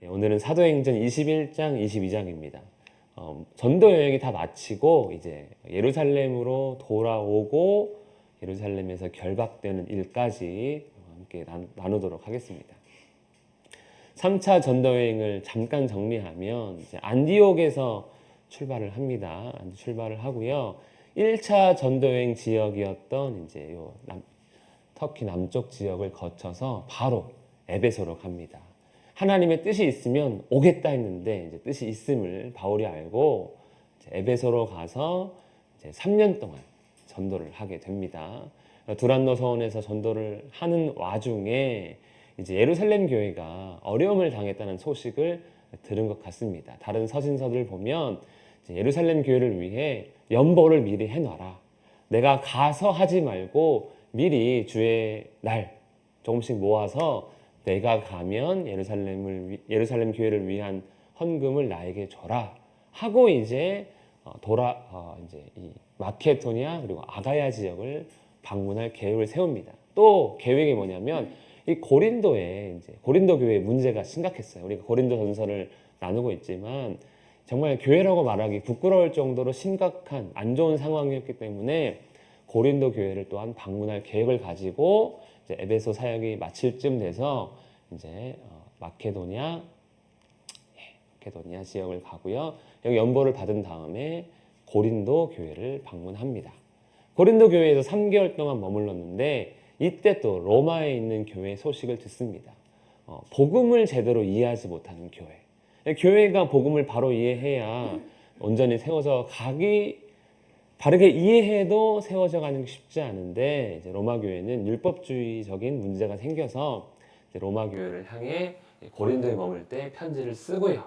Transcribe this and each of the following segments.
오늘은 사도행전 21장, 22장입니다. 전도 여행이 다 마치고 이제 예루살렘으로 돌아오고 예루살렘에서 결박되는 일까지 함께 나누도록 하겠습니다. 3차 전도 여행을 잠깐 정리하면 이제 안디옥에서 출발을 합니다. 출발을 하고요. 1차 전도 여행 지역이었던 이제 터키 남쪽 지역을 거쳐서 바로 에베소로 갑니다. 하나님의 뜻이 있으면 오겠다 했는데 이제 뜻이 있음을 바울이 알고 에베소로 가서 이제 3년 동안 전도를 하게 됩니다. 두란노 서원에서 전도를 하는 와중에 이제 예루살렘 교회가 어려움을 당했다는 소식을 들은 것 같습니다. 다른 서신서들 보면 이제 예루살렘 교회를 위해 연보를 미리 해놔라. 내가 가서 하지 말고 미리 주의 날 조금씩 모아서 내가 가면 예루살렘 교회를 위한 헌금을 나에게 줘라 하고 이제 이제 이 마케도니아 그리고 아가야 지역을 방문할 계획을 세웁니다. 또 계획이 뭐냐면 이 고린도에 이제 고린도 교회 문제가 심각했어요. 우리가 고린도 전서를 나누고 있지만 정말 교회라고 말하기 부끄러울 정도로 심각한 안 좋은 상황이었기 때문에 고린도 교회를 또한 방문할 계획을 가지고 이제 에베소 사역이 마칠 쯤 돼서 이제 마케도니아 지역을 가고요. 여기 연보를 받은 다음에 고린도 교회를 방문합니다. 고린도 교회에서 3개월 동안 머물렀는데 이때 또 로마에 있는 교회 소식을 듣습니다. 복음을 제대로 이해하지 못하는 교회. 교회가 복음을 바로 이해해야 온전히 세워져 가기 바르게 이해해도 세워져 가는 게 쉽지 않은데 이제 로마 교회는 율법주의적인 문제가 생겨서 이제 로마 교회를 향해 고린도에 머물 때 편지를 쓰고요.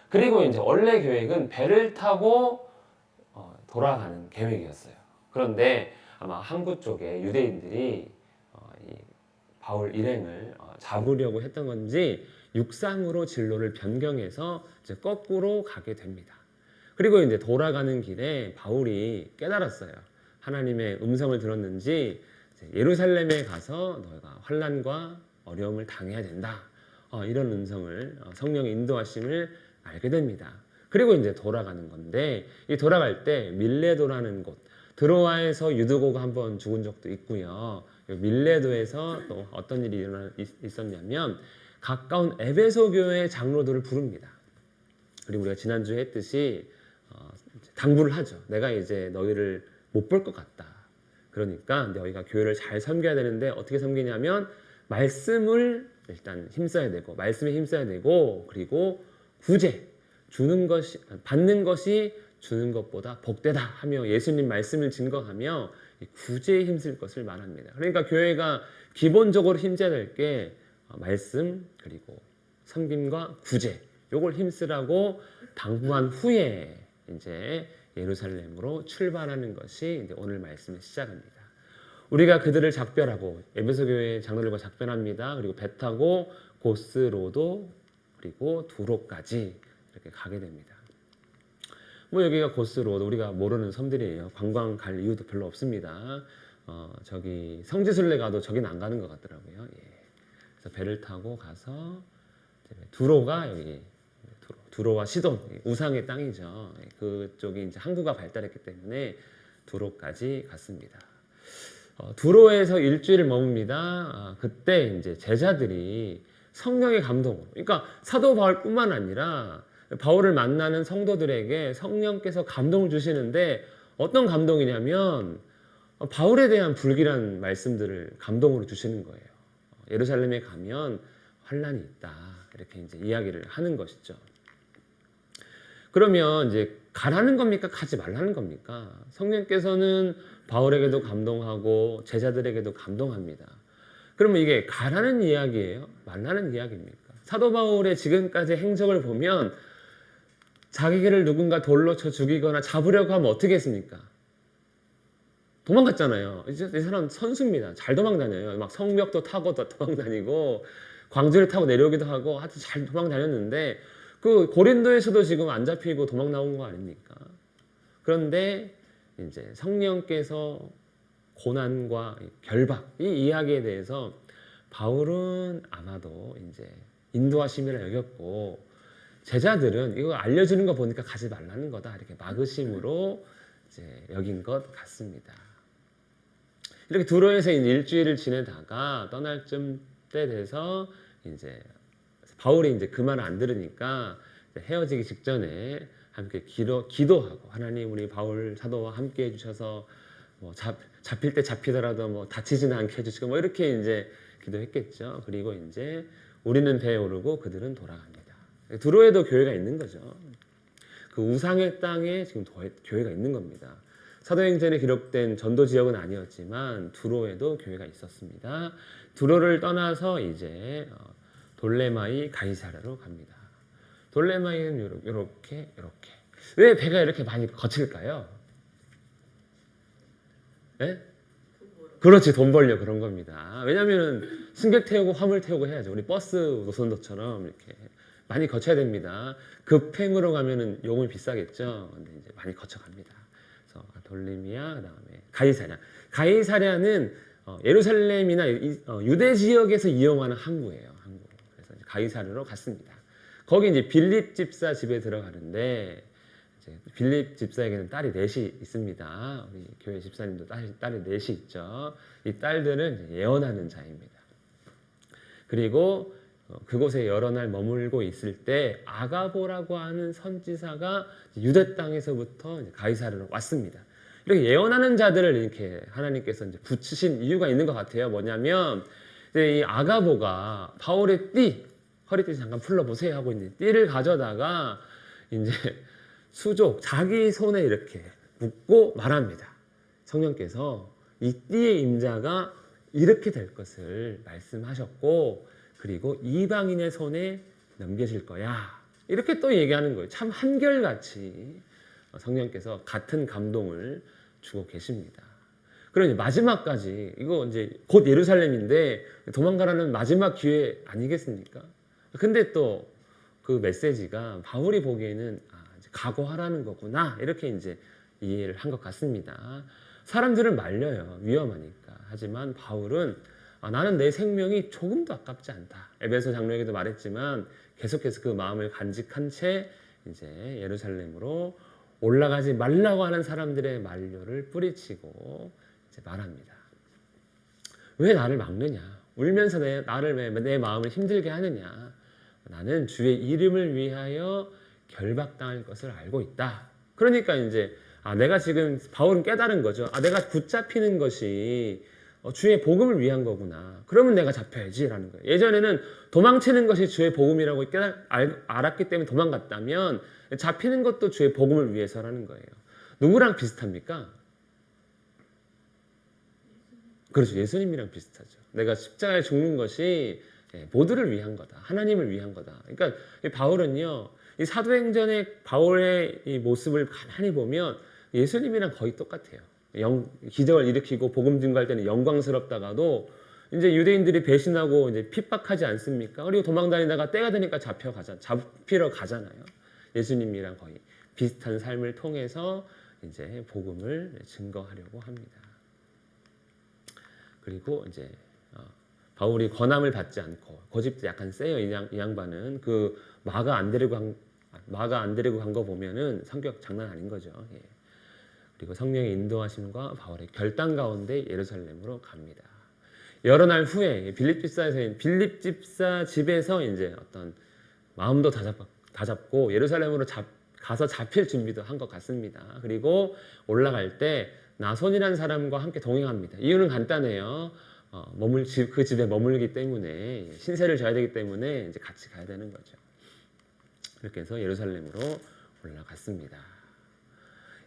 그리고 이제 원래 계획은 배를 타고 돌아가는 계획이었어요. 그런데 아마 항구 쪽에 유대인들이 이 바울 일행을 잡으려고 했던 건지 육상으로 진로를 변경해서 이제 거꾸로 가게 됩니다. 그리고 이제 돌아가는 길에 바울이 깨달았어요. 하나님의 음성을 들었는지 예루살렘에 가서 너희가 환난과 어려움을 당해야 된다. 이런 음성을 성령의 인도하심을 알게 됩니다. 그리고 이제 돌아가는 건데 이 돌아갈 때 밀레도라는 곳 드로아에서 유두고가 한번 죽은 적도 있고요. 밀레도에서 또 어떤 일이 있었냐면 가까운 에베소 교회 장로들을 부릅니다. 그리고 우리가 지난주에 했듯이 당부를 하죠. 내가 이제 너희를 못 볼 것 같다. 그러니까 너희가 교회를 잘 섬겨야 되는데 어떻게 섬기냐면 말씀을 일단 힘써야 되고 말씀에 힘써야 되고 그리고 구제 받는 것이 주는 것보다 복되다 하며 예수님 말씀을 증거하며 구제에 힘쓸 것을 말합니다. 그러니까 교회가 기본적으로 힘써야 될 게 말씀 그리고 섬김과 구제 요걸 힘쓰라고 당부한 후에 이제 예루살렘으로 출발하는 것이 이제 오늘 말씀의 시작입니다. 우리가 그들을 작별하고 에베소 교회 장로들과 작별합니다. 그리고 배 타고 고스로도 그리고 두로까지 이렇게 가게 됩니다. 여기가 고스로도 우리가 모르는 섬들이에요. 관광 갈 이유도 별로 없습니다. 저기 성지순례 가도 저긴 안 가는 것 같더라고요. 예. 그래서 배를 타고 가서 두로가 여기 두로와 시돈 우상의 땅이죠. 그쪽이 이제 항구가 발달했기 때문에 두로까지 갔습니다. 두로에서 일주일을 머뭅니다. 그때 이제 제자들이 성령의 감동으로, 그러니까 사도 바울뿐만 아니라 바울을 만나는 성도들에게 성령께서 감동을 주시는데 어떤 감동이냐면 바울에 대한 불길한 말씀들을 감동으로 주시는 거예요. 예루살렘에 가면 환난이 있다 이렇게 이제 이야기를 하는 것이죠. 그러면 이제 가라는 겁니까? 가지 말라는 겁니까? 성령께서는 바울에게도 감동하고 제자들에게도 감동합니다. 그러면 이게 가라는 이야기예요? 말라는 이야기입니까? 사도 바울의 지금까지 행적을 보면 자기를 누군가 돌로 쳐 죽이거나 잡으려고 하면 어떻게 했습니까? 도망갔잖아요. 이 사람 선수입니다. 잘 도망다녀요. 막 성벽도 타고 도망다니고 광주를 타고 내려오기도 하고 하여튼 잘 도망다녔는데 그 고린도에서도 지금 안 잡히고 도망 나온 거 아닙니까? 그런데 이제 성령께서 고난과 결박 이 이야기에 대해서 바울은 아마도 이제 인도하심이라 여겼고 제자들은 이거 알려주는 거 보니까 가지 말라는 거다 이렇게 막으심으로 이제 여긴 것 같습니다. 이렇게 두로에서 일주일을 지내다가 떠날 때 돼서 이제 바울이 이제 그 말을 안 들으니까 헤어지기 직전에 함께 기도하고 하나님 우리 바울 사도와 함께 해주셔서 뭐 잡힐 때 잡히더라도 뭐 다치지는 않게 해주시고 뭐 이렇게 이제 기도했겠죠. 그리고 이제 우리는 배에 오르고 그들은 돌아갑니다. 두로에도 교회가 있는 거죠. 그 우상의 땅에 지금 교회가 있는 겁니다. 사도행전에 기록된 전도 지역은 아니었지만 두로에도 교회가 있었습니다. 두로를 떠나서 이제 돌레마이 가이사랴로 갑니다. 돌레마이는 이렇게 왜 배가 이렇게 많이 거칠까요? 네? 그렇지, 돈 벌려 그런 겁니다. 왜냐하면 승객 태우고 화물 태우고 해야죠. 우리 버스 노선도처럼 이렇게 많이 거쳐야 됩니다. 급행으로 가면은 요금이 비싸겠죠. 근데 이제 많이 거쳐갑니다. 그래서 돌레미아 그다음에 가이사랴. 가이사랴는 예루살렘이나 유대 지역에서 이용하는 항구예요. 항구. 그래서 이제 가이사랴로 갔습니다. 거기 이제 빌립 집사 집에 들어가는데 이제 빌립 집사에게는 딸이 넷이 있습니다. 우리 교회 집사님도 딸이 넷이 있죠. 이 딸들은 예언하는 자입니다. 그리고 그곳에 여러 날 머물고 있을 때 아가보라고 하는 선지사가 유대 땅에서부터 가이사랴로 왔습니다. 이렇게 예언하는 자들을 이렇게 하나님께서 이제 붙이신 이유가 있는 것 같아요. 뭐냐면 이 아가보가 바울의 허리띠 잠깐 풀러보세요 하고 이제 띠를 가져다가 이제 수족 자기 손에 이렇게 묶고 말합니다. 성령께서 이 띠의 임자가 이렇게 될 것을 말씀하셨고 그리고 이방인의 손에 넘겨질 거야. 이렇게 또 얘기하는 거예요. 참 한결같이 성령께서 같은 감동을 주고 계십니다. 그러니 마지막까지 이거 이제 곧 예루살렘인데 도망가라는 마지막 기회 아니겠습니까? 근데 또 그 메시지가 바울이 보기에는 이제 각오하라는 거구나 이렇게 이제 이해를 한 것 같습니다. 사람들은 말려요. 위험하니까. 하지만 바울은 나는 내 생명이 조금도 아깝지 않다. 에베소 장로에게도 말했지만 계속해서 그 마음을 간직한 채 이제 예루살렘으로 올라가지 말라고 하는 사람들의 만료를 뿌리치고 이제 말합니다. 왜 나를 막느냐? 울면서 나를 왜 내 마음을 힘들게 하느냐? 나는 주의 이름을 위하여 결박당할 것을 알고 있다. 그러니까 이제 내가 지금 바울은 깨달은 거죠. 내가 붙잡히는 것이 주의 복음을 위한 거구나. 그러면 내가 잡혀야지라는 거예요. 예전에는 도망치는 것이 주의 복음이라고 알았기 때문에 도망갔다면 잡히는 것도 주의 복음을 위해서라는 거예요. 누구랑 비슷합니까? 그렇죠. 예수님이랑 비슷하죠. 내가 십자가에 죽는 것이 모두를 위한 거다. 하나님을 위한 거다. 그러니까 바울은요. 이 사도행전의 바울의 이 모습을 가만히 보면 예수님이랑 거의 똑같아요. 기적을 일으키고 복음 증거할 때는 영광스럽다가도 이제 유대인들이 배신하고 이제 핍박하지 않습니까? 그리고 도망다니다가 때가 되니까 잡히러 가잖아요. 예수님이랑 거의 비슷한 삶을 통해서 이제 복음을 증거하려고 합니다. 그리고 이제 바울이 권함을 받지 않고 고집도 약간 세요. 이 양반은 그 마가 안 데리고 간 거 보면은 성격 장난 아닌 거죠. 예. 그리고 성령의 인도하심과 바울의 결단 가운데 예루살렘으로 갑니다. 여러 날 후에 빌립 집사 집에서 이제 어떤 마음도 다잡고 예루살렘으로 가서 잡힐 준비도 한 것 같습니다. 그리고 올라갈 때 나손이라는 사람과 함께 동행합니다. 이유는 간단해요. 그 집에 머물기 때문에 신세를 져야 되기 때문에 이제 같이 가야 되는 거죠. 그렇게 해서 예루살렘으로 올라갔습니다.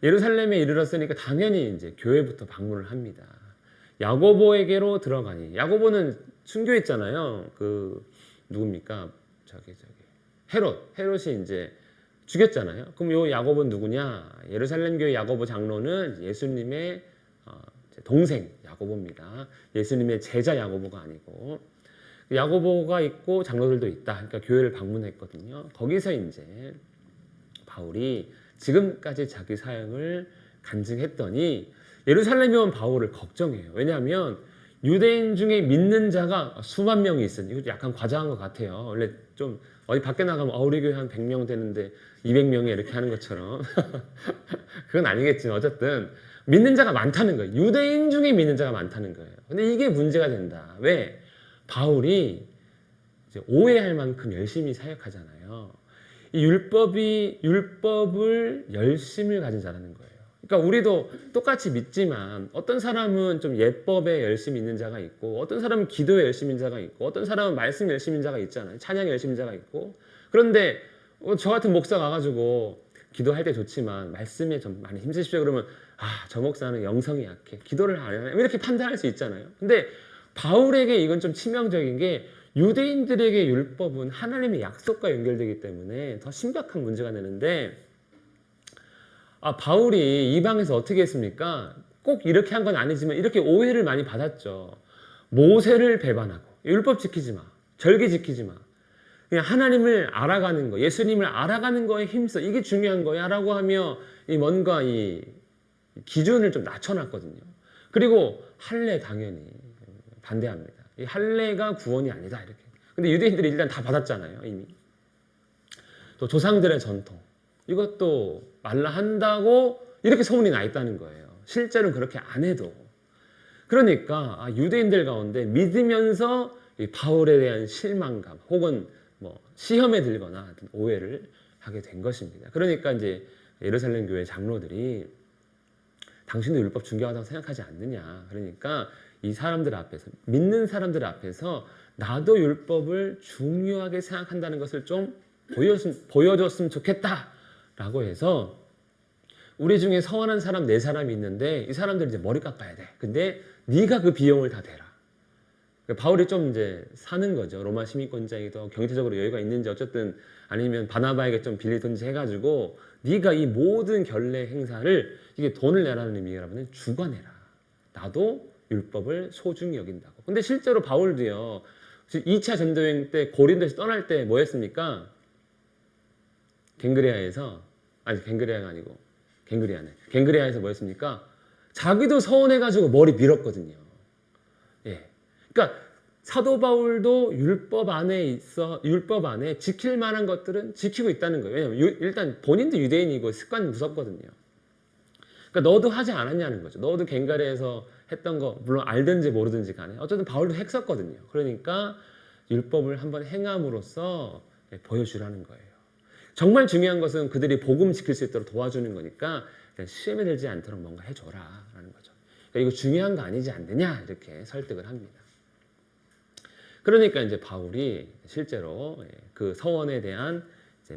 예루살렘에 이르렀으니까 당연히 이제 교회부터 방문을 합니다. 야고보에게로 들어가니 야고보는 순교했잖아요. 그 누굽니까? 헤롯이 이제 죽였잖아요. 그럼 요 야고보는 누구냐? 예루살렘 교회 야고보 장로는 예수님의 동생 야고보입니다. 예수님의 제자 야고보가 아니고 야고보가 있고 장로들도 있다. 그러니까 교회를 방문했거든요. 거기서 이제 바울이 지금까지 자기 사역을 간증했더니 예루살렘에 온 바울을 걱정해요. 왜냐하면 유대인 중에 믿는 자가 수만 명이 있어요. 이거 약간 과장한 것 같아요. 원래 좀 어디 밖에 나가면 우리 교회 한 100명 되는데 200명이 이렇게 하는 것처럼 그건 아니겠지만 어쨌든 믿는 자가 많다는 거예요. 유대인 중에 믿는 자가 많다는 거예요. 근데 이게 문제가 된다. 왜? 바울이 이제 오해할 만큼 열심히 사역하잖아요. 이 율법을 열심을 가진 자라는 거예요. 그러니까 우리도 똑같이 믿지만 어떤 사람은 좀 예법에 열심히 있는 자가 있고 어떤 사람은 기도에 열심히 있는 자가 있고 어떤 사람은 말씀 열심히 있는 자가 있잖아요. 찬양에 열심히 있는 자가 있고 그런데 저 같은 목사 가가지고 기도할 때 좋지만 말씀에 좀 많이 힘쓰십시오 그러면 저 목사는 영성이 약해 기도를 안 해 이렇게 판단할 수 있잖아요. 근데 바울에게 이건 좀 치명적인 게 유대인들에게 율법은 하나님의 약속과 연결되기 때문에 더 심각한 문제가 되는데 바울이 이방에서 어떻게 했습니까? 꼭 이렇게 한 건 아니지만 이렇게 오해를 많이 받았죠. 모세를 배반하고 율법 지키지 마, 절기 지키지 마. 그냥 하나님을 알아가는 거, 예수님을 알아가는 거에 힘써. 이게 중요한 거야 라고 하며 뭔가 이 기준을 좀 낮춰놨거든요. 그리고 할례 당연히 반대합니다. 이 할례가 구원이 아니다 이렇게. 근데 유대인들이 일단 다 받았잖아요 이미. 또 조상들의 전통 이것도 말라 한다고 이렇게 소문이 나 있다는 거예요. 실제로는 그렇게 안 해도. 그러니까 유대인들 가운데 믿으면서 이 바울에 대한 실망감 혹은 시험에 들거나 오해를 하게 된 것입니다. 그러니까 이제 예루살렘 교회 장로들이 당신도 율법 중요하다고 생각하지 않느냐. 그러니까 이 사람들 앞에서 믿는 사람들 앞에서 나도 율법을 중요하게 생각한다는 것을 좀 보여줬으면 좋겠다라고 해서 우리 중에 서원한 사람 4사람이 있는데 이 사람들 이제 머리 깎아야 돼. 근데 네가 그 비용을 다 대라. 바울이 좀 이제 사는 거죠. 로마 시민권자이기도 경제적으로 여유가 있는지 어쨌든 아니면 바나바에게 좀 빌리든지 해가지고 네가 이 모든 결례 행사를 이게 돈을 내라는 의미라면 주관해라. 나도 율법을 소중히 여긴다고. 근데 실제로 바울도요. 2차 전도여행 때 고린도에서 떠날 때 뭐 했습니까? 갱그레아에서 갱그레아가 아니고 갱그레아에서 뭐 했습니까? 자기도 서원해가지고 머리 밀었거든요. 예. 그러니까 사도 바울도 율법 안에 지킬 만한 것들은 지키고 있다는 거예요. 왜냐면 일단 본인도 유대인이고 습관 무섭거든요. 그러니까 너도 하지 않았냐는 거죠. 너도 갱가레에서 했던 거 물론 알든지 모르든지 간에 어쨌든 바울도 했었거든요. 그러니까 율법을 한번 행함으로써 보여주라는 거예요. 정말 중요한 것은 그들이 복음 지킬 수 있도록 도와주는 거니까 시험에 들지 않도록 뭔가 해줘라 라는 거죠. 그러니까 이거 중요한 거 아니지 않느냐 이렇게 설득을 합니다. 그러니까 이제 바울이 실제로 그 서원에 대한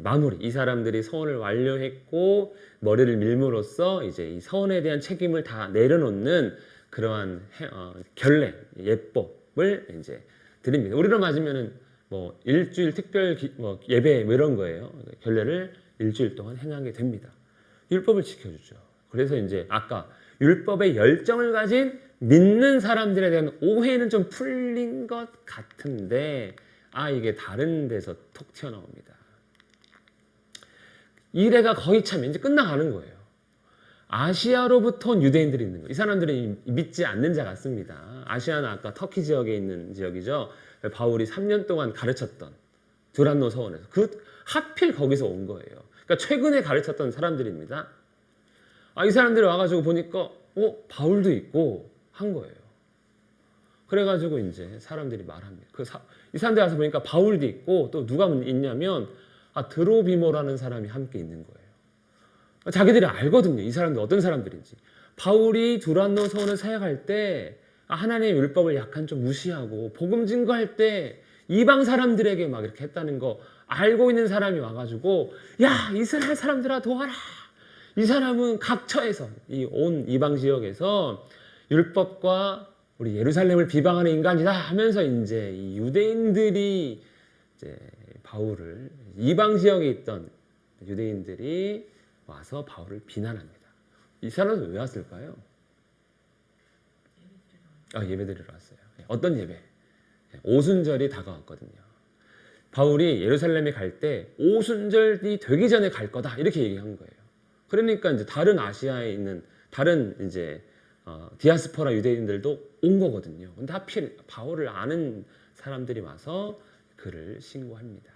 마무리, 이 사람들이 서원을 완료했고 머리를 밀므로써 이제 이 서원에 대한 책임을 다 내려놓는 그러한 결례, 예법을 이제 드립니다. 우리로 맞으면은 일주일 특별 예배 이런 거예요. 결례를 일주일 동안 행하게 됩니다. 율법을 지켜주죠. 그래서 이제 아까 율법의 열정을 가진 믿는 사람들에 대한 오해는 좀 풀린 것 같은데 이게 다른 데서 톡 튀어나옵니다. 이래가 거의 참 이제 끝나가는 거예요. 아시아로부터 온 유대인들이 있는 거예요. 이 사람들이 믿지 않는 자 같습니다. 아시아는 아까 터키 지역에 있는 지역이죠. 바울이 3년 동안 가르쳤던 두란노 서원에서 하필 거기서 온 거예요. 그러니까 최근에 가르쳤던 사람들입니다. 이 사람들이 와가지고 보니까 바울도 있고 한 거예요. 그래가지고 이제 사람들이 말합니다. 이 사람들 와서 보니까 바울도 있고 또 누가 있냐면 드로비모라는 사람이 함께 있는 거예요. 자기들이 알거든요. 이 사람들 어떤 사람들인지. 바울이 두란노 서원을 사역할 때 하나님의 율법을 약간 좀 무시하고 복음 증거할 때 이방 사람들에게 막 이렇게 했다는 거 알고 있는 사람이 와가지고 야 이스라엘 사람들아 도와라. 이 사람은 각처에서 이 온 이방 지역에서 율법과 우리 예루살렘을 비방하는 인간이다 하면서 이제 이 유대인들이 이제 바울을 이방 지역에 있던 유대인들이 와서 바울을 비난합니다. 이 사람은 왜 왔을까요? 예배 드리러 왔어요. 어떤 예배? 오순절이 다가왔거든요. 바울이 예루살렘에 갈 때 오순절이 되기 전에 갈 거다 이렇게 얘기한 거예요. 그러니까 이제 다른 아시아에 있는 다른 이제 디아스포라 유대인들도 온 거거든요. 근데 하필 바울을 아는 사람들이 와서 그를 신고합니다.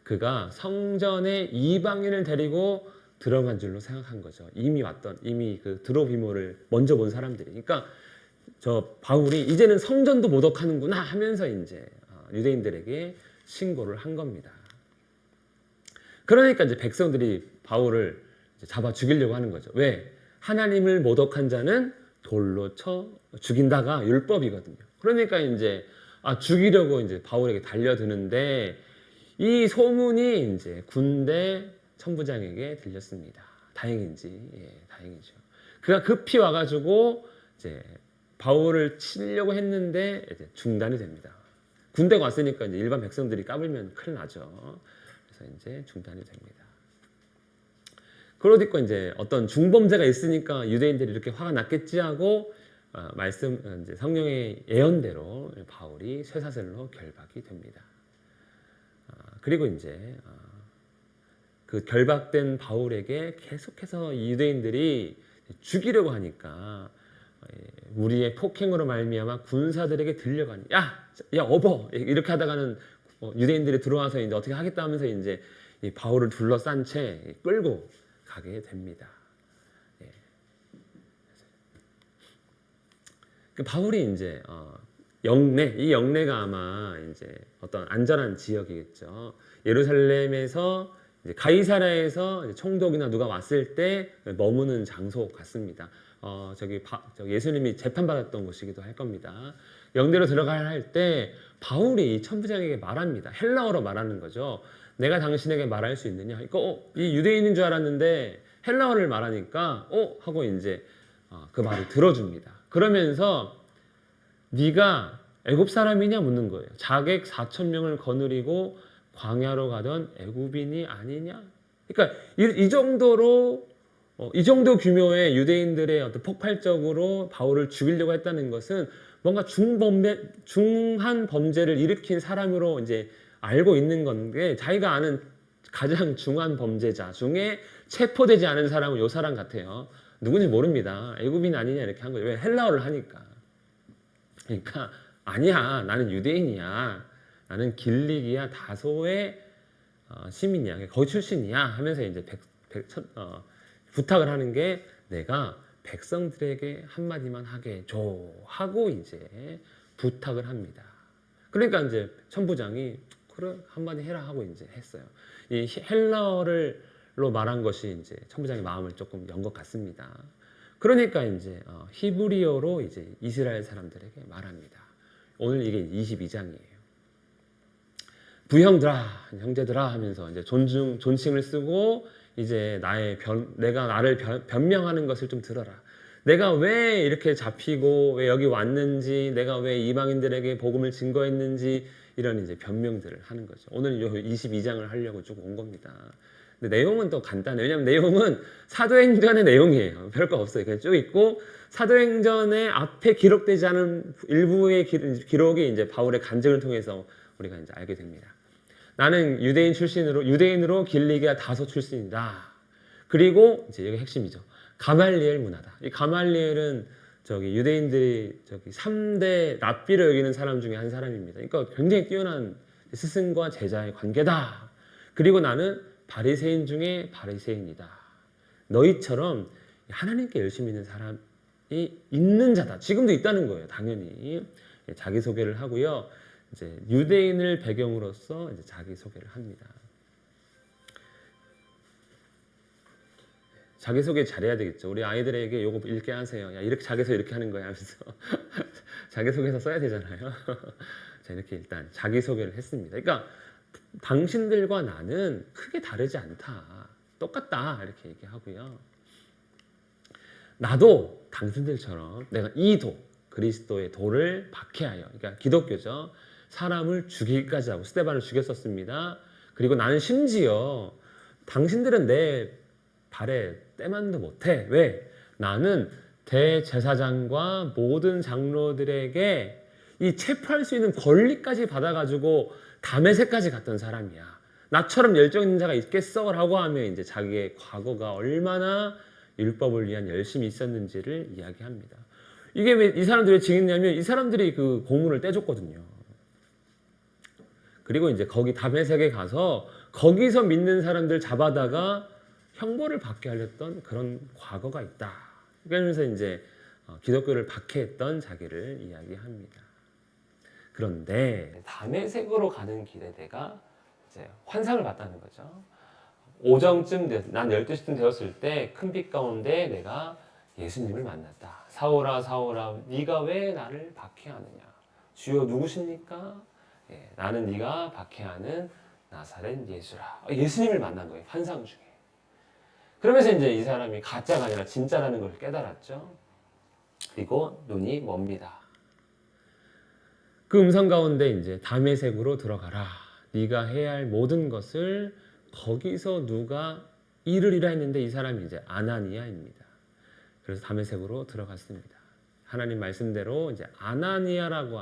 그가 성전에 이방인을 데리고 들어간 줄로 생각한 거죠. 이미 그 드로비모를 먼저 본 사람들이. 그러니까 저 바울이 이제는 성전도 모독하는구나 하면서 이제 유대인들에게 신고를 한 겁니다. 그러니까 이제 백성들이 바울을 잡아 죽이려고 하는 거죠. 왜? 하나님을 모독한 자는 돌로 쳐 죽인다가 율법이거든요. 그러니까 이제 죽이려고 이제 바울에게 달려드는데 이 소문이 이제 군대 천부장에게 들렸습니다. 다행인지, 다행이죠. 그가 급히 와가지고 이제 바울을 치려고 했는데 이제 중단이 됩니다. 군대가 왔으니까 이제 일반 백성들이 까불면 큰일 나죠. 그래서 이제 중단이 됩니다. 그러니까 이제 어떤 중범죄가 있으니까 유대인들이 이렇게 화가 났겠지 하고 이제 성령의 예언대로 바울이 쇠사슬로 결박이 됩니다. 그리고 이제 그 결박된 바울에게 계속해서 유대인들이 죽이려고 하니까 우리의 폭행으로 말미암아 군사들에게 들려가니 야 업어 이렇게 하다가는 유대인들이 들어와서 이제 어떻게 하겠다 하면서 이제 이 바울을 둘러싼 채 끌고 가게 됩니다. 그 바울이 이제 이 영내가 아마 이제 어떤 안전한 지역이겠죠. 예루살렘에서 이제 가이사랴에서 총독이나 누가 왔을 때 머무는 장소 같습니다. 저기 예수님이 재판받았던 곳이기도 할 겁니다. 영내로 들어가야 할 때 바울이 천부장에게 말합니다. 헬라어로 말하는 거죠. 내가 당신에게 말할 수 있느냐? 그러니까 이 유대인인 줄 알았는데 헬라어를 말하니까 하고 이제 그 말을 들어줍니다. 그러면서 네가 애굽 사람이냐 묻는 거예요. 자객 4,000명을 거느리고 광야로 가던 애굽인이 아니냐? 그러니까 이 정도로 이 정도 규모의 유대인들의 어떤 폭발적으로 바울을 죽이려고 했다는 것은 뭔가 중한 범죄를 일으킨 사람으로 이제 알고 있는 건데 자기가 아는 가장 중한 범죄자 중에 체포되지 않은 사람은 이 사람 같아요. 누군지 모릅니다. 애굽인 아니냐 이렇게 한 거죠. 왜? 헬라어를 하니까. 그러니까 아니야, 나는 유대인이야, 나는 길리기야 다소의 시민이야, 거기 출신이야 하면서 이제 부탁을 하는 게 내가 백성들에게 한마디만 하게 해줘 하고 이제 부탁을 합니다. 그러니까 이제 천부장이 그래 한마디 해라 하고 이제 했어요. 이 헬라어로 말한 것이 이제 천부장의 마음을 조금 연 것 같습니다. 그러니까 이제 히브리어로 이제 이스라엘 사람들에게 말합니다. 오늘 이게 22장이에요. 부형들아, 형제들아 하면서 이제 존칭을 쓰고 이제 내가 나를 변명하는 것을 좀 들어라. 내가 왜 이렇게 잡히고 왜 여기 왔는지, 내가 왜 이방인들에게 복음을 증거했는지 이런 이제 변명들을 하는 거죠. 오늘 요 22장을 하려고 쭉 온 겁니다. 근데 내용은 또 간단해요. 왜냐하면 내용은 사도행전의 내용이에요. 별거 없어요. 그냥 쭉 있고 사도행전의 앞에 기록되지 않은 일부의 기록이 이제 바울의 간증을 통해서 우리가 이제 알게 됩니다. 나는 유대인으로 길리기아 다소 출신이다. 그리고 이제 이게 핵심이죠. 가말리엘 문화다. 이 가말리엘은 유대인들이 3대 랍비로 여기는 사람 중에 한 사람입니다. 그러니까 굉장히 뛰어난 스승과 제자의 관계다. 그리고 나는 바리새인 중에 바리새인이다. 너희처럼 하나님께 열심히 있는 사람이 있는 자다. 지금도 있다는 거예요. 당연히 자기소개를 하고요. 이제 유대인을 배경으로서 이제 자기소개를 합니다. 자기소개 잘해야 되겠죠. 우리 아이들에게 요거 읽게 하세요. 야, 이렇게 자기소개 이렇게 하는 거야 하면서 자기소개서 써야 되잖아요. 자, 이렇게 일단 자기소개를 했습니다. 그러니까 당신들과 나는 크게 다르지 않다. 똑같다. 이렇게 얘기하고요. 나도 당신들처럼 내가 이 그리스도의 도를 박해하여, 그러니까 기독교죠. 사람을 죽이기까지 하고 스데반을 죽였었습니다. 그리고 나는 심지어 당신들은 내 발에 때만도 못해. 왜? 나는 대제사장과 모든 장로들에게 이 체포할 수 있는 권리까지 받아가지고 다메섹까지 갔던 사람이야. 나처럼 열정 있는 자가 있겠어? 라고 하면 이제 자기의 과거가 얼마나 율법을 위한 열심이 있었는지를 이야기합니다. 이게 왜 이 사람들이 왜 증인냐면 이 사람들이 그 고문을 떼줬거든요. 그리고 이제 거기 다메섹에 가서 거기서 믿는 사람들 잡아다가 형벌을 받게 하렸던 그런 과거가 있다. 그러면서 이제 기독교를 박해했던 자기를 이야기합니다. 그런데 다메섹으로 가는 길에 내가 이제 환상을 봤다는 거죠. 오정쯤 난 12시쯤 되었을 때 큰 빛 가운데 내가 예수님을 만났다. 사울아 사울아 네가 왜 나를 박해하느냐. 주여 누구십니까? 예, 나는 네가 박해하는 나사렛 예수라. 예수님을 만난 거예요. 환상 중에. 그러면서 이제 이 사람이 가짜가 아니라 진짜라는 걸 깨달았죠. 그리고 눈이 멉니다. 그 음성 가운데 이제 다메섹으로 들어가라. 네가 해야 할 모든 것을 거기서 누가 이르리라 했는데 이 사람이 이제 아나니아입니다. 그래서 다메섹으로 들어갔습니다. 하나님 말씀대로 이제 아나니아라고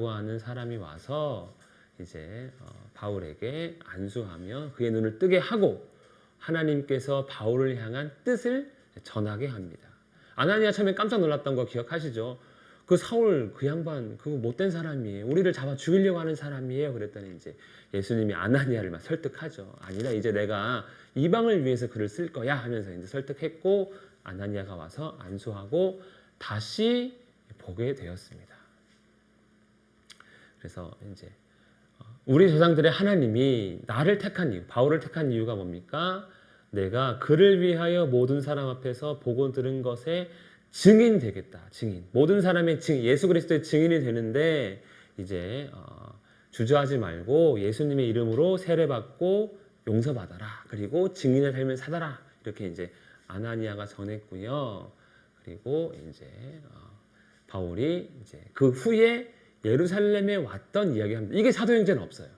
하는 사람이 와서 이제 바울에게 안수하며 그의 눈을 뜨게 하고 하나님께서 바울을 향한 뜻을 전하게 합니다. 아나니아 처음에 깜짝 놀랐던 거 기억하시죠? 그 사울 그 양반 그거 못된 사람이에요. 우리를 잡아 죽이려고 하는 사람이에요. 그랬더니 이제 예수님이 아나니아를 막 설득하죠. 아니라 이제 내가 이방을 위해서 글을 쓸 거야 하면서 이제 설득했고 아나니아가 와서 안수하고 다시 보게 되었습니다. 그래서 이제 우리 조상들의 하나님이 나를 택한 이유, 바울을 택한 이유가 뭡니까? 내가 그를 위하여 모든 사람 앞에서 보고 들은 것에 증인 되겠다. 증인. 모든 사람의 증인, 예수 그리스도의 증인이 되는데 이제 주저하지 말고 예수님의 이름으로 세례받고 용서받아라. 그리고 증인의 삶을 살아라. 이렇게 이제 아나니아가 전했고요. 그리고 이제 바울이 이제 그 후에 예루살렘에 왔던 이야기합니다. 이게 사도행전은 없어요.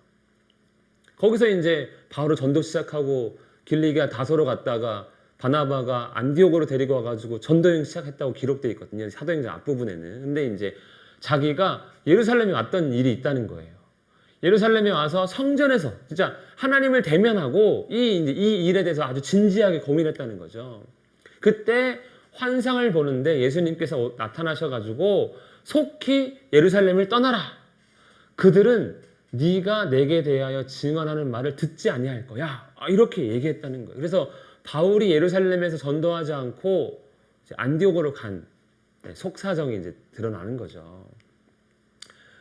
거기서 이제 바울을 전도 시작하고 길리기아 다소로 갔다가 바나바가 안디옥으로 데리고 와가지고 전도행 시작했다고 기록되어 있거든요. 사도행전 앞부분에는. 근데 이제 자기가 예루살렘에 왔던 일이 있다는 거예요. 예루살렘에 와서 성전에서 진짜 하나님을 대면하고 이 일에 대해서 아주 진지하게 고민했다는 거죠. 그때 환상을 보는데 예수님께서 나타나셔가지고 속히 예루살렘을 떠나라. 그들은 네가 내게 대하여 증언하는 말을 듣지 아니할 거야. 이렇게 얘기했다는 거예요. 그래서 바울이 예루살렘에서 전도하지 않고 안디옥으로 간 속사정이 이제 드러나는 거죠.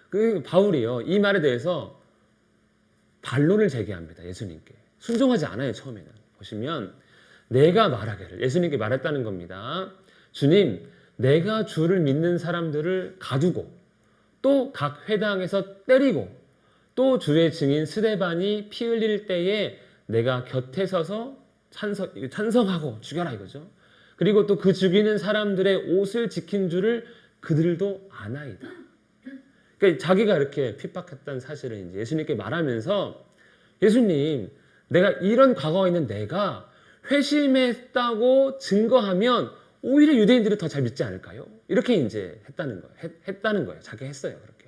그 바울이요 이 말에 대해서 반론을 제기합니다. 예수님께 순종하지 않아요. 처음에는 보시면 내가 말하기를 예수님께 말했다는 겁니다. 주님, 내가 주를 믿는 사람들을 가두고 또 각 회당에서 때리고 또 주의 증인 스데반이 피 흘릴 때에 내가 곁에 서서 찬성하고 죽여라 이거죠. 그리고 또 그 죽이는 사람들의 옷을 지킨 줄을 그들도 아나이다. 그러니까 자기가 이렇게 핍박했다는 사실을 이제 예수님께 말하면서 예수님, 내가 이런 과거가 있는 내가 회심했다고 증거하면 오히려 유대인들이 더 잘 믿지 않을까요? 이렇게 이제 했다는 거예요. 자기 했어요. 그렇게.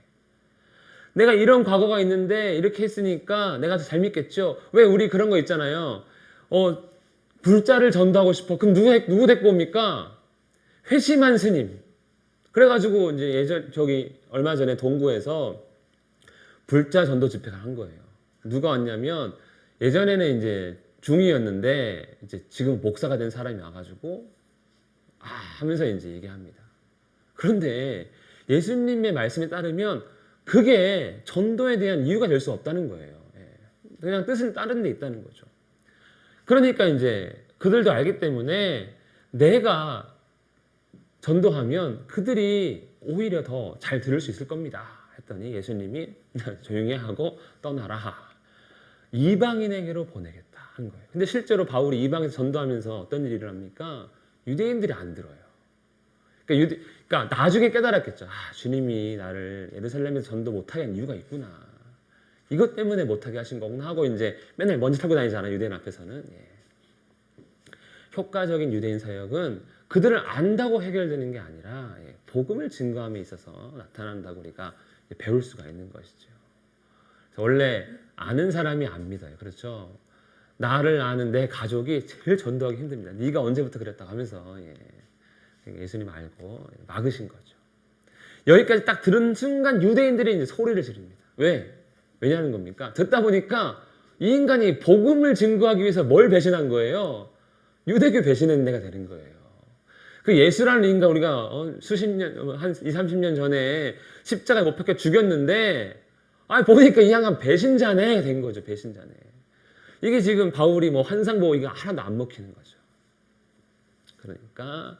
내가 이런 과거가 있는데 이렇게 했으니까 내가 더 잘 믿겠죠. 왜 우리 그런 거 있잖아요. 불자를 전도하고 싶어. 그럼 누구 데리고 옵니까? 회심한 스님. 그래가지고 이제 얼마 전에 동구에서 불자 전도 집회가 한 거예요. 누가 왔냐면 예전에는 이제 중이었는데 이제 지금 목사가 된 사람이 와가지고 하면서 이제 얘기합니다. 그런데 예수님의 말씀에 따르면 그게 전도에 대한 이유가 될 수 없다는 거예요. 그냥 뜻은 다른 데 있다는 거죠. 그러니까 이제 그들도 알기 때문에 내가 전도하면 그들이 오히려 더 잘 들을 수 있을 겁니다. 했더니 예수님이 조용히 하고 떠나라. 이방인에게로 보내겠다 한 거예요. 근데 실제로 바울이 이방에서 전도하면서 어떤 일이 일어납니까? 유대인들이 안 들어요. 그러니까 나중에 깨달았겠죠. 주님이 나를 예루살렘에서 전도 못하게 한 이유가 있구나. 이것 때문에 못하게 하신 거구나 하고 이제 맨날 먼지 타고 다니잖아요. 유대인 앞에서는. 효과적인 유대인 사역은 그들을 안다고 해결되는 게 아니라 복음을 증거함에 있어서 나타난다고 우리가 배울 수가 있는 것이죠. 원래 아는 사람이 안 믿어요. 그렇죠? 나를 아는 내 가족이 제일 전도하기 힘듭니다. 네가 언제부터 그랬다고 하면서 예수님 알고 막으신 거죠. 여기까지 딱 들은 순간 유대인들이 이제 소리를 지릅니다. 왜냐는 겁니까? 듣다 보니까 이 인간이 복음을 증거하기 위해서 뭘 배신한 거예요? 유대교 배신한 애가 되는 거예요. 그 예수라는 인간 우리가 수십 년, 한 20, 30년 전에 십자가에 못 박혀 죽였는데 보니까 이 양반 배신자네 된 거죠. 배신자네. 이게 지금 바울이 뭐 환상 보고 이거 하나도 안 먹히는 거죠. 그러니까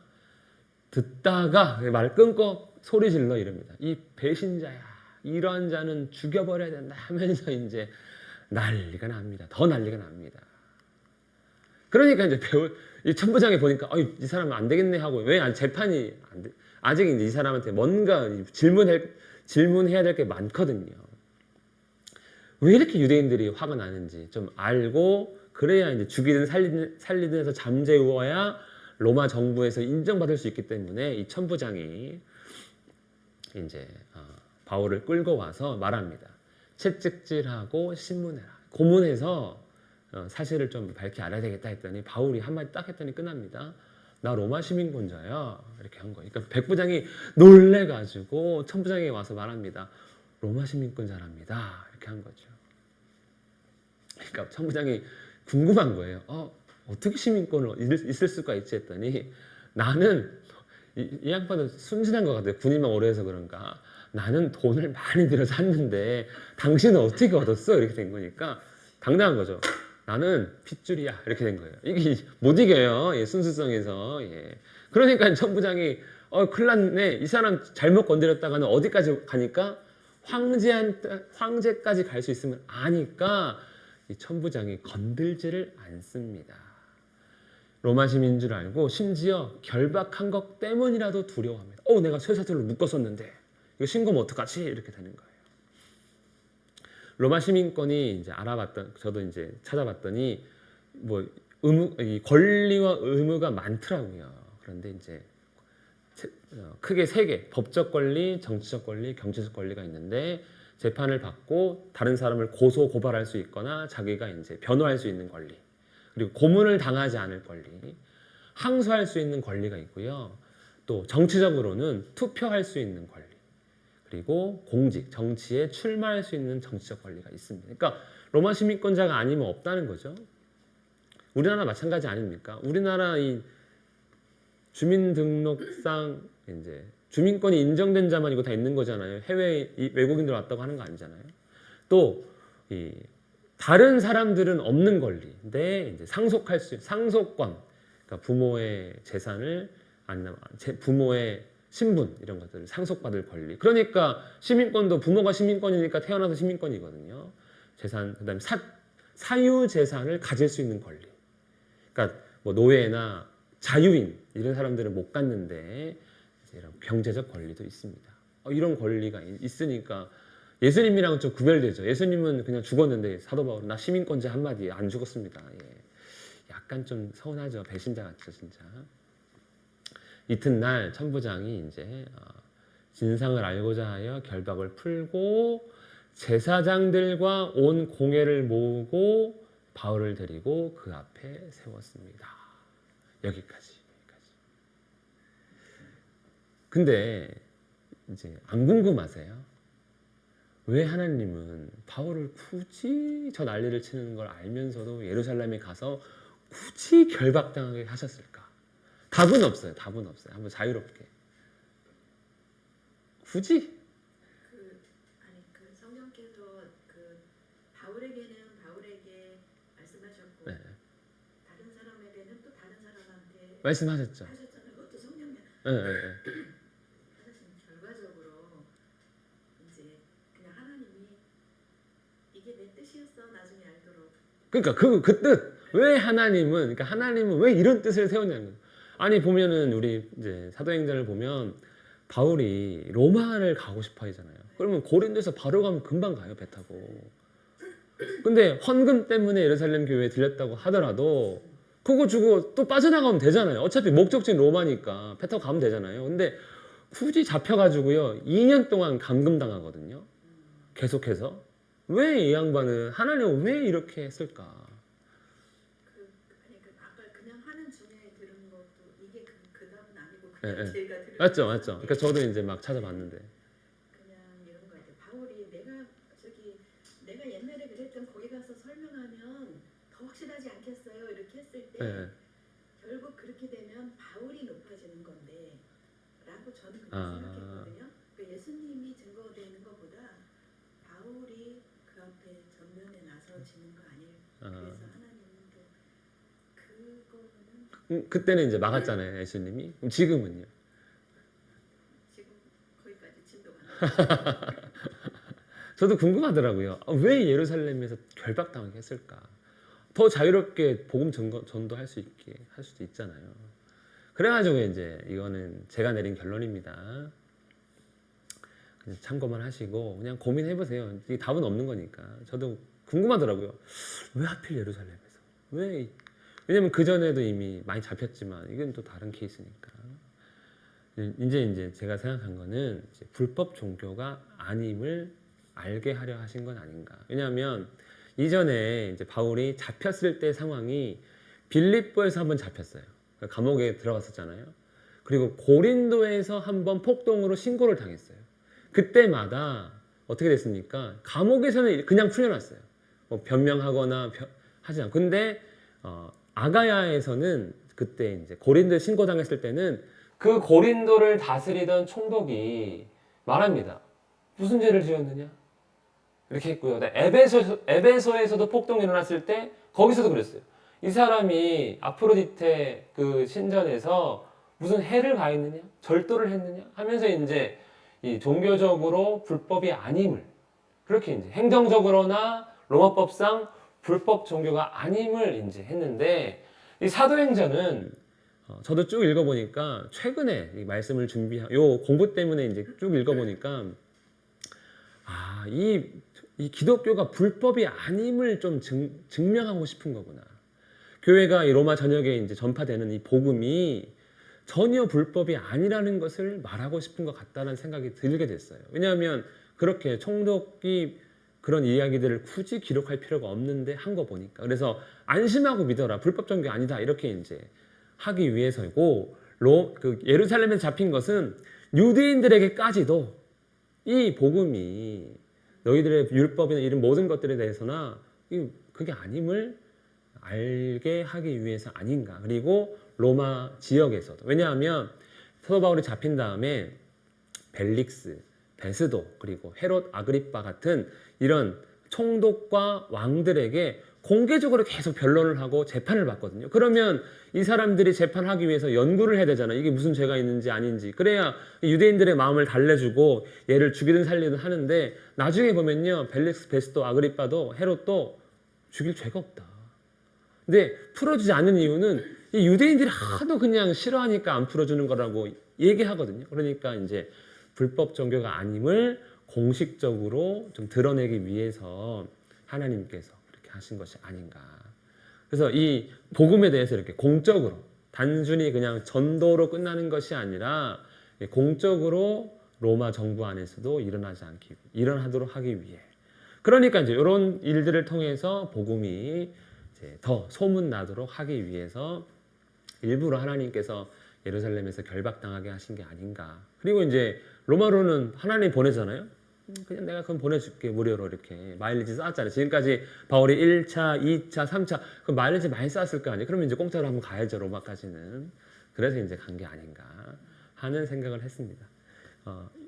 듣다가 말 끊고 소리 질러 이럽니다. 이 배신자야. 이러한 자는 죽여버려야 된다 하면서 이제 난리가 납니다. 더 난리가 납니다. 그러니까 이제 이 천부장에 보니까 이 사람은 안 되겠네 하고 왜 재판이 안 돼? 아직 이제 이 사람한테 뭔가 질문해야 될 게 많거든요. 왜 이렇게 유대인들이 화가 나는지 좀 알고 그래야 이제 죽이든 살리든 해서 잠재우어야 로마 정부에서 인정받을 수 있기 때문에 이 천부장이 이제 바울을 끌고 와서 말합니다. 채찍질하고 신문해라. 고문해서 사실을 좀 밝히 알아야 되겠다 했더니 바울이 한마디 딱 했더니 끝납니다. 나 로마 시민권자야. 이렇게 한 거예요. 그러니까 백부장이 놀래가지고 천부장에게 와서 말합니다. 로마 시민권자랍니다. 이렇게 한 거죠. 그러니까 천부장이 궁금한 거예요. 어떻게 시민권을 있을 수가 있지 했더니 나는 이 양반은 순진한 것 같아요. 군인만 오래 해서 그런가. 나는 돈을 많이 들여 샀는데 당신은 어떻게 얻었어? 이렇게 된 거니까 당당한 거죠. 나는 핏줄이야. 이렇게 된 거예요. 이게 못 이겨요. 순수성에서. 그러니까 천부장이 큰일 났네. 이 사람 잘못 건드렸다가는 어디까지 가니까 황제까지 갈 수 있으면 아니까 이 천부장이 건들지를 않습니다. 로마 시민인 줄 알고 심지어 결박한 것 때문이라도 두려워합니다. 내가 쇠사슬로 묶었었는데 이거 신고면 어떡하지? 이렇게 되는 거예요. 로마 시민권이 이제 저도 이제 찾아봤더니 이 권리와 의무가 많더라고요. 그런데 이제 크게 3개, 법적 권리, 정치적 권리, 경제적 권리가 있는데 재판을 받고 다른 사람을 고발할 수 있거나 자기가 이제 변호할 수 있는 권리, 그리고 고문을 당하지 않을 권리, 항소할 수 있는 권리가 있고요. 또 정치적으로는 투표할 수 있는 권리, 그리고 공직, 정치에 출마할 수 있는 정치적 권리가 있습니다. 그러니까 로마 시민권자가 아니면 없다는 거죠. 우리나라 마찬가지 아닙니까? 우리나라 이 주민등록상 이제 주민권이 인정된 자만 이거 다 있는 거잖아요. 해외 외국인들 왔다고 하는 거 아니잖아요. 또 이 다른 사람들은 없는 권리인데 이제 상속권, 그러니까 부모의 재산을 부모의 신분 이런 것들을 상속받을 권리. 그러니까 시민권도 부모가 시민권이니까 태어나서 시민권이거든요. 재산, 그다음에 사유 재산을 가질 수 있는 권리. 그러니까 뭐 노예나 자유인 이런 사람들은 못 갖는데 이런 경제적 권리도 있습니다. 이런 권리가 있으니까 예수님이랑은 좀 구별되죠. 예수님은 그냥 죽었는데 사도 바울은 나 시민권자 한마디 안 죽었습니다. 약간 좀 서운하죠. 배신자 같죠, 진짜. 이튿날 천부장이 이제 진상을 알고자 하여 결박을 풀고 제사장들과 온 공회를 모으고 바울을 데리고 그 앞에 세웠습니다. 여기까지. 근데 이제 안 궁금하세요? 왜 하나님은 바울을 굳이 저 난리를 치는 걸 알면서도 예루살렘에 가서 굳이 결박당하게 하셨을까? 답은 없어요. 한번 자유롭게. 굳이? 성령께서 바울에게는 바울에게 말씀하셨고 네. 다른 사람에게는 또 다른 사람한테 말씀하셨죠. 하셨잖아요. 그것도 성령이. 네. 결과적으로 이제 그냥 하나님이 이게 내 뜻이었어 나중에 알도록. 그러니까 그 뜻. 그러니까 하나님은 왜 이런 뜻을 세웠냐는 거예요. 아니 보면은 우리 이제 사도행전을 보면 바울이 로마를 가고 싶어 하잖아요. 그러면 고린도에서 바로 가면 금방 가요, 배 타고. 근데 헌금 때문에 예루살렘 교회에 들렸다고 하더라도 그거 주고 또 빠져나가면 되잖아요. 어차피 목적지는 로마니까 배 타고 가면 되잖아요. 근데 굳이 잡혀가지고요 2년 동안 감금당하거든요. 계속해서. 왜 이 양반은 하나님은 왜 이렇게 했을까? 예, 예. 제가 들은 맞죠, 맞죠. 그러니까 저도 이제 막 찾아봤는데. 그냥 이런 거 같아. 바울이 내가 옛날에 그랬던 거기 가서 설명하면 더 확실하지 않겠어요? 이렇게 했을 때 예. 결국 그렇게 되면 바울이 높아지는 건데 라고 저는 그렇게 아. 생각했거든요. 그 예수님이 증거되는 것보다 바울이 그 앞에 전면에 나서지는 거 아니에요. 그래서 하나님은 또 그거는 그때는 이제 막았잖아요, 예수님이. 그럼 지금은요? 지금 거기까지 진도가 안 저도 궁금하더라고요. 왜 예루살렘에서 결박당하게 했을까? 더 자유롭게 복음 전도할 수 있게 할 수도 있잖아요. 그래가지고 이제 이거는 제가 내린 결론입니다. 그냥 참고만 하시고 그냥 고민해보세요. 이게 답은 없는 거니까. 저도 궁금하더라고요. 왜 하필 예루살렘에서? 왜? 왜냐면 그 전에도 이미 많이 잡혔지만 이건 또 다른 케이스니까. 이제 제가 생각한 거는 이제 불법 종교가 아님을 알게 하려 하신 건 아닌가. 왜냐하면 이전에 이제 바울이 잡혔을 때 상황이 빌립보에서 한번 잡혔어요. 감옥에 들어갔었잖아요. 그리고 고린도에서 한번 폭동으로 신고를 당했어요. 그때마다 어떻게 됐습니까? 감옥에서는 그냥 풀려났어요. 뭐 변명하거나 하지 않고. 근데 아가야에서는 그때 이제 고린도에 신고당했을 때는 그 고린도를 다스리던 총독이 말합니다. 무슨 죄를 지었느냐? 이렇게 했고요. 에베소에서도 폭동이 일어났을 때 거기서도 그랬어요. 이 사람이 아프로디테 그 신전에서 무슨 해를 가했느냐? 절도를 했느냐? 하면서 이제 이 종교적으로 불법이 아님을 그렇게 이제 행정적으로나 로마법상 불법 종교가 아님을 이제 했는데 이 사도행전은 저도 쭉 읽어보니까 최근에 이 말씀을 요 공부 때문에 이제 쭉 읽어보니까 이 기독교가 불법이 아님을 좀 증명하고 싶은 거구나. 교회가 이 로마 전역에 이제 전파되는 이 복음이 전혀 불법이 아니라는 것을 말하고 싶은 것 같다는 생각이 들게 됐어요. 왜냐하면 그렇게 총독이 그런 이야기들을 굳이 기록할 필요가 없는데 한 거 보니까. 그래서 안심하고 믿어라. 불법 종교 아니다. 이렇게 이제 하기 위해서고, 예루살렘에 잡힌 것은 유대인들에게까지도 이 복음이 너희들의 율법이나 이런 모든 것들에 대해서나 그게 아님을 알게 하기 위해서 아닌가. 그리고 로마 지역에서도. 왜냐하면 사도 바울이 잡힌 다음에 벨릭스, 베스도, 그리고 헤롯 아그리빠 같은 이런 총독과 왕들에게 공개적으로 계속 변론을 하고 재판을 받거든요. 그러면 이 사람들이 재판하기 위해서 연구를 해야 되잖아요. 이게 무슨 죄가 있는지 아닌지. 그래야 유대인들의 마음을 달래주고 얘를 죽이든 살리든 하는데 나중에 보면요. 벨릭스, 베스도, 아그리빠도 헤롯도 죽일 죄가 없다. 근데 풀어주지 않는 이유는 이 유대인들이 하도 그냥 싫어하니까 안 풀어주는 거라고 얘기하거든요. 그러니까 이제 불법 종교가 아님을 공식적으로 좀 드러내기 위해서 하나님께서 그렇게 하신 것이 아닌가. 그래서 이 복음에 대해서 이렇게 공적으로 단순히 그냥 전도로 끝나는 것이 아니라 공적으로 로마 정부 안에서도 일어나도록 하기 위해. 그러니까 이제 이런 일들을 통해서 복음이 이제 더 소문나도록 하기 위해서 일부러 하나님께서 예루살렘에서 결박당하게 하신 게 아닌가. 그리고 이제 로마로는 하나님 보내잖아요. 그냥 내가 그럼 보내줄게 무료로 이렇게 마일리지 쌓았잖아요. 지금까지 바울이 1차, 2차, 3차 그 마일리지 많이 쌓았을 거 아니에요. 그러면 이제 공짜로 한번 가야죠 로마까지는. 그래서 이제 간 게 아닌가 하는 생각을 했습니다.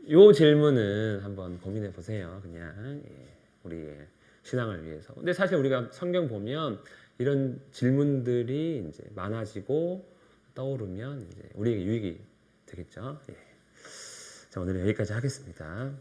요 질문은 한번 고민해 보세요. 그냥 우리의 신앙을 위해서. 근데 사실 우리가 성경 보면 이런 질문들이 이제 많아지고 떠오르면 이제 우리에게 유익이 되겠죠. 자, 오늘은 여기까지 하겠습니다.